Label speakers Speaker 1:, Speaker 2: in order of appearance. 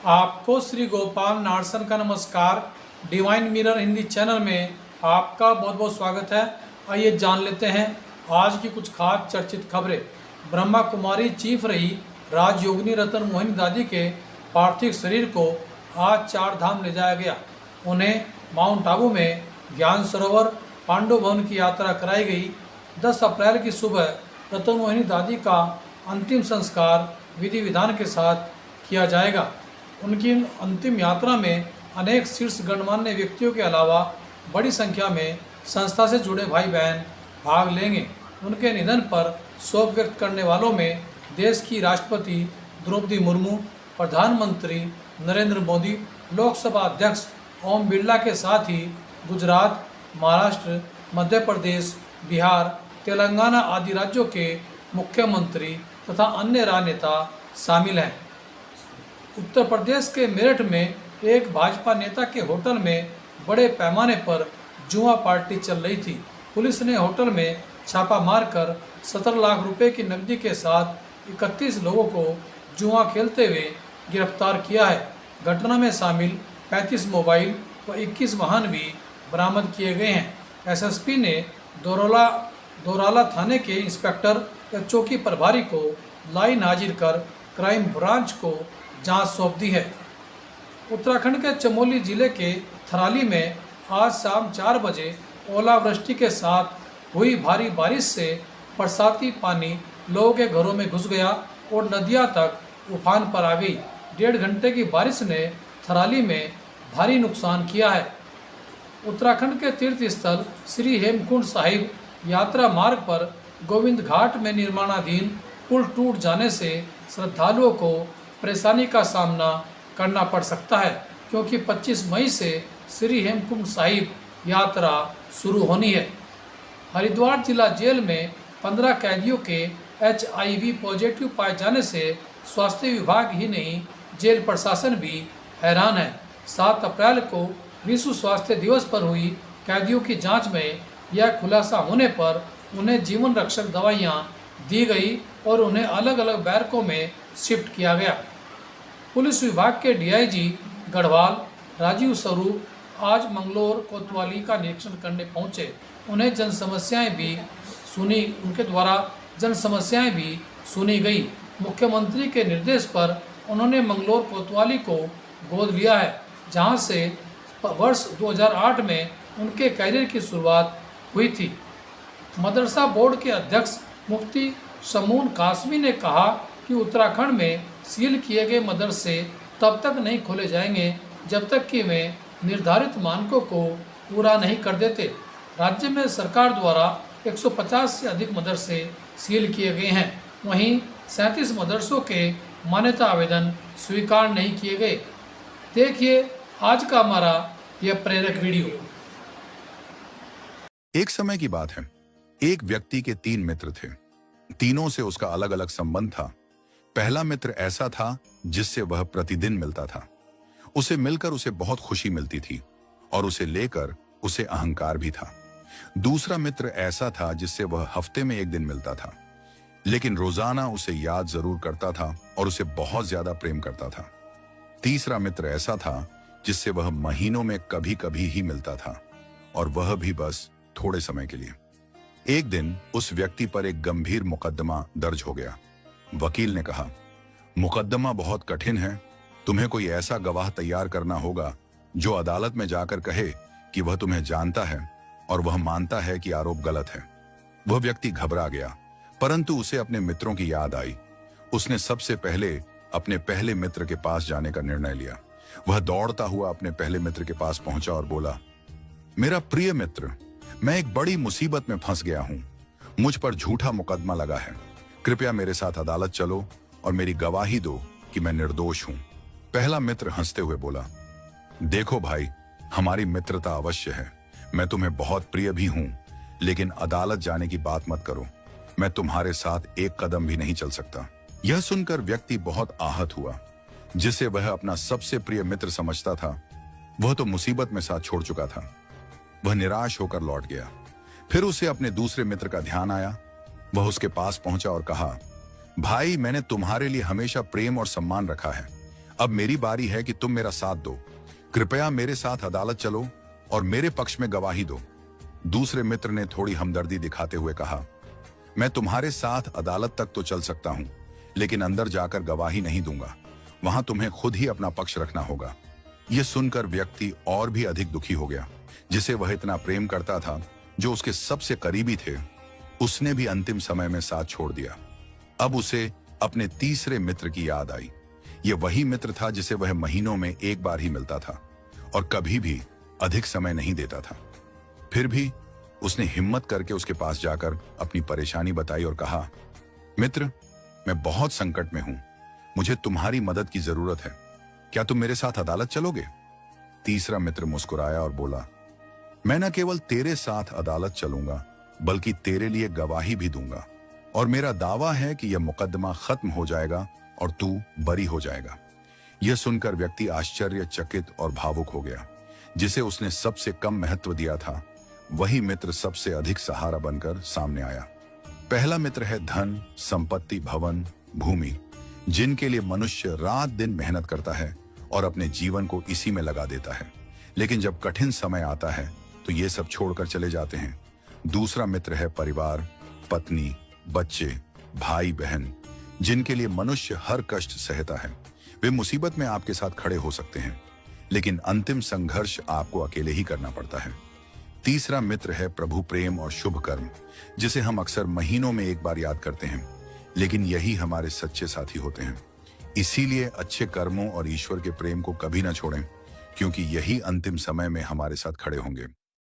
Speaker 1: आपको श्री गोपाल नारसन का नमस्कार। डिवाइन मिरर हिंदी चैनल में आपका बहुत बहुत स्वागत है। आइए जान लेते हैं आज की कुछ खास चर्चित खबरें। ब्रह्मा कुमारी चीफ रही राजयोगिनी रतन मोहिनी दादी के पार्थिव शरीर को आज चार धाम ले जाया गया। उन्हें माउंट आबू में ज्ञान सरोवर पांडु भवन की यात्रा कराई गई। 10 अप्रैल की सुबह रतन मोहिनी दादी का अंतिम संस्कार विधि विधान के साथ किया जाएगा। उनकी अंतिम यात्रा में अनेक शीर्ष गणमान्य व्यक्तियों के अलावा बड़ी संख्या में संस्था से जुड़े भाई बहन भाग लेंगे। उनके निधन पर शोक व्यक्त करने वालों में देश की राष्ट्रपति द्रौपदी मुर्मू, प्रधानमंत्री नरेंद्र मोदी, लोकसभा अध्यक्ष ओम बिरला के साथ ही गुजरात, महाराष्ट्र, मध्य प्रदेश, बिहार, तेलंगाना आदि राज्यों के मुख्यमंत्री तथा अन्य राजनेता शामिल हैं। उत्तर प्रदेश के मेरठ में एक भाजपा नेता के होटल में बड़े पैमाने पर जुआ पार्टी चल रही थी। पुलिस ने होटल में छापा मारकर 17 लाख रुपए की नकदी के साथ 31 लोगों को जुआ खेलते हुए गिरफ्तार किया है। घटना में शामिल 35 मोबाइल व 21 वाहन भी बरामद किए गए हैं। एसएसपी ने दोराला थाने के इंस्पेक्टर या चौकी प्रभारी को लाइन हाजिर कर क्राइम ब्रांच को जांच सौंप दी है। उत्तराखंड के चमोली जिले के थराली में आज शाम 4 बजे ओलावृष्टि के साथ हुई भारी बारिश से बरसाती पानी लोगों के घरों में घुस गया और नदियां तक उफान पर आ गई। 1.5 घंटे की बारिश ने थराली में भारी नुकसान किया है। उत्तराखंड के तीर्थ स्थल श्री हेमकुंड साहिब यात्रा मार्ग पर गोविंद घाट में निर्माणाधीन पुल टूट जाने से श्रद्धालुओं को परेशानी का सामना करना पड़ सकता है, क्योंकि 25 मई से श्री हेमकुंड साहिब यात्रा शुरू होनी है। हरिद्वार जिला जेल में 15 कैदियों के HIV पॉजिटिव पाए जाने से स्वास्थ्य विभाग ही नहीं जेल प्रशासन भी हैरान है। 7 अप्रैल को विश्व स्वास्थ्य दिवस पर हुई कैदियों की जांच में यह खुलासा होने पर उन्हें जीवन रक्षक दवाइयां दी गई और उन्हें अलग अलग बैरकों में शिफ्ट किया गया। पुलिस विभाग के DIG गढ़वाल राजीव स्वरूप आज मंगलोर कोतवाली का निरीक्षण करने पहुंचे। उन्हें जन समस्याएं भी सुनी गई। मुख्यमंत्री के निर्देश पर उन्होंने मंगलोर कोतवाली को गोद लिया है, जहां से वर्ष 2008 में उनके कैरियर की शुरुआत हुई थी। मदरसा बोर्ड के अध्यक्ष मुफ्ती समून कासमी ने कहा कि उत्तराखंड में सील किए गए मदरसे तब तक नहीं खोले जाएंगे जब तक कि वे निर्धारित मानकों को पूरा नहीं कर देते। राज्य में सरकार द्वारा 150 से अधिक मदरसे सील किए गए हैं। वहीं 37 मदरसों के मान्यता आवेदन स्वीकार नहीं किए गए। देखिए आज का हमारा यह प्रेरक वीडियो।
Speaker 2: एक समय की बात है, एक व्यक्ति के 3 मित्र थे। तीनों से उसका अलग अलग संबंध था। पहला मित्र ऐसा था जिससे वह प्रतिदिन मिलता था। उसे मिलकर उसे बहुत खुशी मिलती थी और उसे लेकर उसे अहंकार भी था। दूसरा मित्र ऐसा था जिससे वह हफ्ते में 1 दिन मिलता था, लेकिन रोजाना उसे याद जरूर करता था और उसे बहुत ज्यादा प्रेम करता था। तीसरा मित्र ऐसा था जिससे वह महीनों में कभी कभी ही मिलता था, और वह भी बस थोड़े समय के लिए। एक दिन उस व्यक्ति पर एक गंभीर मुकदमा दर्ज हो गया। वकील ने कहा, मुकदमा बहुत कठिन है, तुम्हें कोई ऐसा गवाह तैयार करना होगा जो अदालत में जाकर कहे कि वह तुम्हें जानता है और वह मानता है कि आरोप गलत है। वह व्यक्ति घबरा गया, परंतु उसे अपने मित्रों की याद आई। उसने सबसे पहले अपने पहले मित्र के पास जाने का निर्णय लिया। वह दौड़ता हुआ अपने पहले मित्र के पास पहुंचा और बोला, मेरा प्रिय मित्र, मैं एक बड़ी मुसीबत में फंस गया हूं। मुझ पर झूठा मुकदमा लगा है। कृपया मेरे साथ अदालत चलो और मेरी गवाही दो कि मैं निर्दोष हूं। पहला मित्र हंसते हुए बोला, देखो भाई, हमारी मित्रता अवश्य है। मैं तुम्हें बहुत प्रिय भी हूं, लेकिन अदालत जाने की बात मत करो। मैं तुम्हारे साथ एक कदम भी नहीं चल सकता। यह सुनकर व्यक्ति बहुत आहत हुआ। जिसे वह अपना सबसे प्रिय मित्र समझता था, वह तो मुसीबत में साथ छोड़ चुका था। वह निराश होकर लौट गया। फिर उसे अपने दूसरे मित्र का ध्यान आया। वह उसके पास पहुंचा और कहा, भाई, मैंने तुम्हारे लिए हमेशा प्रेम और सम्मान रखा है। अब मेरी बारी है कि तुम मेरा साथ दो। कृपया मेरे साथ अदालत चलो और मेरे पक्ष में गवाही दो। दूसरे मित्र ने थोड़ी हमदर्दी दिखाते हुए कहा, मैं तुम्हारे साथ अदालत तक तो चल सकता हूं, लेकिन अंदर जाकर गवाही नहीं दूंगा। वहां तुम्हें खुद ही अपना पक्ष रखना होगा। यह सुनकर व्यक्ति और भी अधिक दुखी हो गया। जिसे वह इतना प्रेम करता था, जो उसके सबसे करीबी थे, उसने भी अंतिम समय में साथ छोड़ दिया। अब उसे अपने तीसरे मित्र की याद आई। यह वही मित्र था जिसे वह महीनों में एक बार ही मिलता था और कभी भी अधिक समय नहीं देता था। फिर भी उसने हिम्मत करके उसके पास जाकर अपनी परेशानी बताई और कहा, मित्र, मैं बहुत संकट में हूं। मुझे तुम्हारी मदद की जरूरत है। क्या तुम मेरे साथ अदालत चलोगे? तीसरा मित्र मुस्कुराया और बोला, मैं न केवल तेरे साथ अदालत चलूंगा, बल्कि तेरे लिए गवाही भी दूंगा। और मेरा दावा है कि यह मुकदमा खत्म हो जाएगा और तू बरी हो जाएगा। यह सुनकर व्यक्ति आश्चर्यचकित और भावुक हो गया। जिसे उसने सबसे कम महत्व दिया था, वही मित्र सबसे अधिक सहारा बनकर सामने आया। पहला मित्र है धन, संपत्ति, भवन, भूमि, जिनके लिए मनुष्य रात दिन मेहनत करता है और अपने जीवन को इसी में लगा देता है। लेकिन जब कठिन समय आता है तो ये सब छोड़कर चले जाते हैं। दूसरा मित्र है परिवार, पत्नी, बच्चे, भाई बहन, जिनके लिए मनुष्य हर कष्ट सहता है। वे मुसीबत में आपके साथ खड़े हो सकते हैं, लेकिन अंतिम संघर्ष आपको अकेले ही करना पड़ता है। तीसरा मित्र है प्रभु प्रेम और शुभ कर्म, जिसे हम अक्सर महीनों में एक बार याद करते हैं, लेकिन यही हमारे सच्चे साथी होते हैं। इसीलिए अच्छे कर्मों और ईश्वर के प्रेम को कभी ना छोड़ें, क्योंकि यही अंतिम समय में हमारे साथ खड़े होंगे।